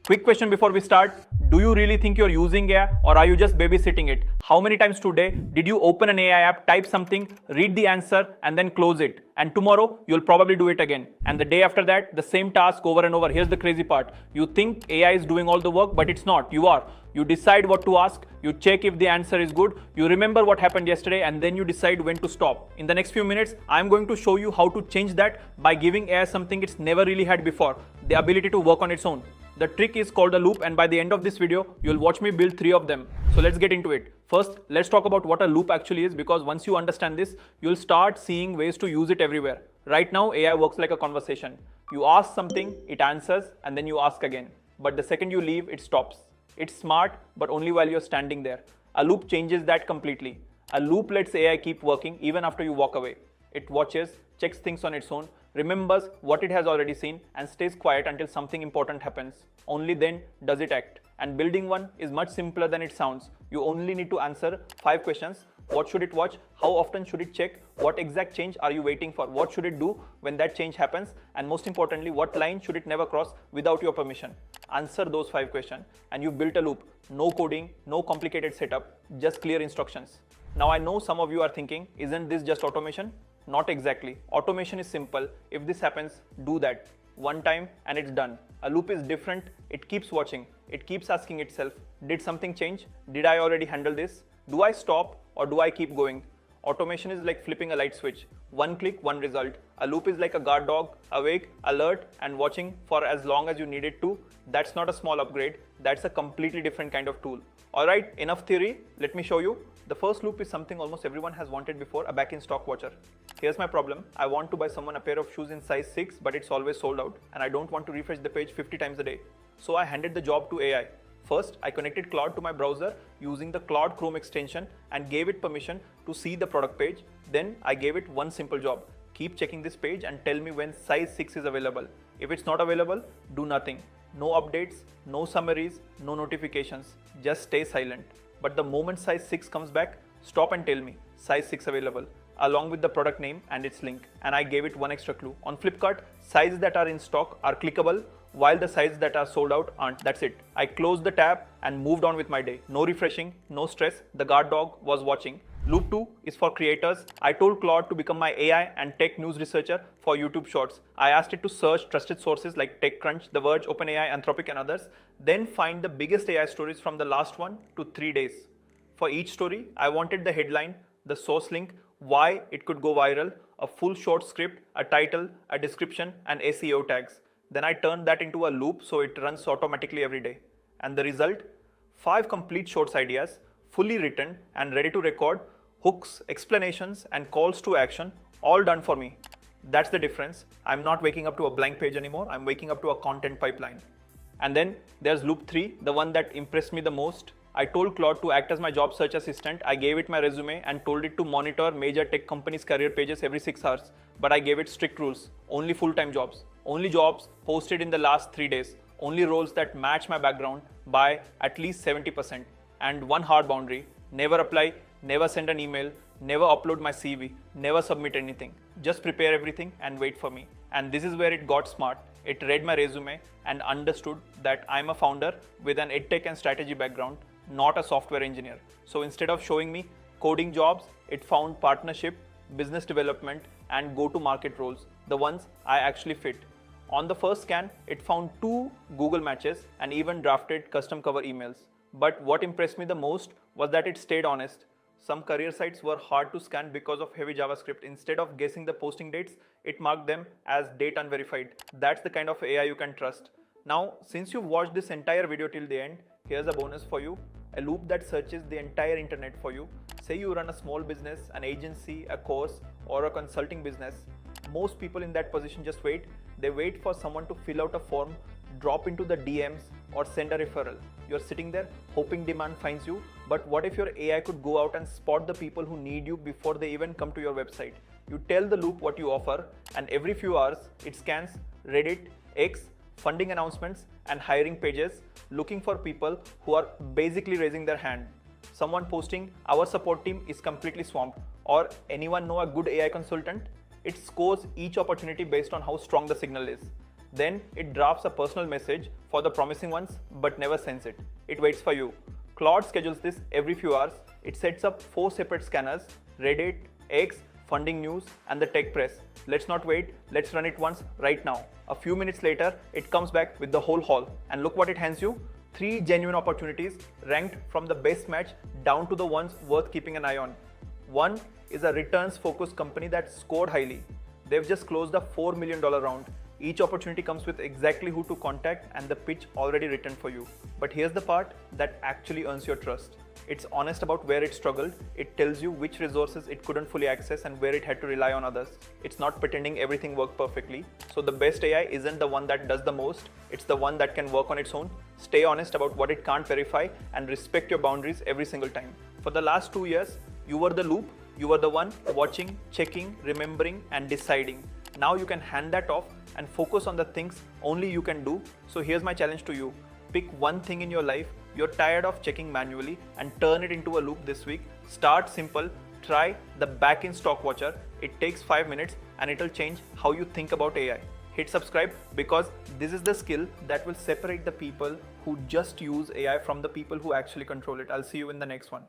Quick question before we start. Do you really think you're using AI or are you just babysitting it? How many times today did you open an AI app, type something, read the answer and then close it? And tomorrow you'll probably do it again. And the day after that, the same task over and over. Here's the crazy part. You think AI is doing all the work, but it's not. You are. You decide what to ask, you check if the answer is good, you remember what happened yesterday, and then you decide when to stop. In the next few minutes, I'm going to show you how to change that by giving AI something it's never really had before, the ability to work on its own. The trick is called a loop, and by the end of this video, you'll watch me build 3 of them. So let's get into it. First, let's talk about what a loop actually is, because once you understand this, you'll start seeing ways to use it everywhere. Right now, AI works like a conversation. You ask something, it answers, and then you ask again. But the second you leave, it stops. It's smart, but only while you're standing there. A loop changes that completely. A loop lets AI keep working even after you walk away. It watches, checks things on its own, remembers what it has already seen, and stays quiet until something important happens. Only then does it act. And building one is much simpler than it sounds. You only need to answer 5 questions. What should it watch? How often should it check? What exact change are you waiting for? What should it do when that change happens? And most importantly, what line should it never cross without your permission? Answer those 5 questions and you've built a loop. No coding, no complicated setup, just clear instructions. Now I know some of you are thinking, isn't this just automation? Not exactly. Automation is simple. If this happens, do that. One time and it's done. A loop is different. It keeps watching. It keeps asking itself, did something change? Did I already handle this? Do I stop or do I keep going? Automation is like flipping a light switch. One click, one result. A loop is like a guard dog, awake, alert, and watching for as long as you need it to. That's not a small upgrade. That's a completely different kind of tool. Alright, enough theory. Let me show you. The first loop is something almost everyone has wanted before, a back-in-stock watcher. Here's my problem. I want to buy someone a pair of shoes in size 6, but it's always sold out, and I don't want to refresh the page 50 times a day. So I handed the job to AI. First, I connected Claude to my browser using the Claude Chrome extension and gave it permission to see the product page. Then I gave it one simple job. Keep checking this page and tell me when size 6 is available. If it's not available, do nothing. No updates, no summaries, no notifications. Just stay silent. But the moment size 6 comes back, stop and tell me size 6 available, along with the product name and its link. And I gave it one extra clue. On Flipkart, sizes that are in stock are clickable, while the sizes that are sold out aren't. That's it. I closed the tab and moved on with my day. No refreshing, no stress. The guard dog was watching. Loop 2 is for creators. I told Claude to become my AI and tech news researcher for YouTube Shorts. I asked it to search trusted sources like TechCrunch, The Verge, OpenAI, Anthropic, and others. Then find the biggest AI stories from the last 1 to 3 days. For each story, I wanted the headline, the source link, why it could go viral, a full short script, a title, a description, and SEO tags. Then I turned that into a loop so it runs automatically every day. And the result? 5 complete shorts ideas, fully written and ready to record, hooks, explanations, and calls to action, all done for me. That's the difference. I'm not waking up to a blank page anymore. I'm waking up to a content pipeline. And then there's loop 3, the one that impressed me the most. I told Claude to act as my job search assistant. I gave it my resume and told it to monitor major tech companies' career pages every 6 hours. But I gave it strict rules. Only full-time jobs. Only jobs posted in the last 3 days. Only roles that match my background by at least 70%. And one hard boundary. Never apply, never send an email, never upload my CV, never submit anything. Just prepare everything and wait for me. And this is where it got smart. It read my resume and understood that I'm a founder with an edtech and strategy background, not a software engineer. So instead of showing me coding jobs, it found partnership, business development, and go-to-market roles, the ones I actually fit. On the first scan, it found 2 Google matches and even drafted custom cover emails. But what impressed me the most was that it stayed honest. Some career sites were hard to scan because of heavy JavaScript. Instead of guessing the posting dates, it marked them as date unverified. That's the kind of AI you can trust. Now, since you've watched this entire video till the end, here's a bonus for you. A loop that searches the entire internet for you. Say you run a small business, an agency, a course, or a consulting business. Most people in that position just wait. They wait for someone to fill out a form, drop into the DMs, or send a referral. You're sitting there hoping demand finds you. But what if your AI could go out and spot the people who need you before they even come to your website? You tell the loop what you offer, and every few hours it scans Reddit, X, funding announcements, and hiring pages looking for people who are basically raising their hand. Someone posting, "Our support team is completely swamped," or "Anyone know a good AI consultant?" It scores each opportunity based on how strong the signal is. Then it drafts a personal message for the promising ones but never sends it. It waits for you. Claude schedules this every few hours. It sets up 4 separate scanners: Reddit, X, funding news, and the tech press. Let's not wait, let's run it once right now. A few minutes later, it comes back with the whole haul. And look what it hands you: 3 genuine opportunities ranked from the best match down to the ones worth keeping an eye on. One is a returns focused company that scored highly. They've just closed a $4 million round. Each opportunity comes with exactly who to contact and the pitch already written for you. But here's the part that actually earns your trust. It's honest about where it struggled. It tells you which resources it couldn't fully access and where it had to rely on others. It's not pretending everything worked perfectly. So the best AI isn't the one that does the most. It's the one that can work on its own. Stay honest about what it can't verify and respect your boundaries every single time. For the last 2 years, you were the loop. You were the one watching, checking, remembering, and deciding. Now you can hand that off and focus on the things only you can do. So here's my challenge to you. Pick one thing in your life you're tired of checking manually and turn it into a loop this week. Start simple. Try the back-end stock watcher. It takes 5 minutes and it'll change how you think about AI. Hit subscribe because this is the skill that will separate the people who just use AI from the people who actually control it. I'll see you in the next one.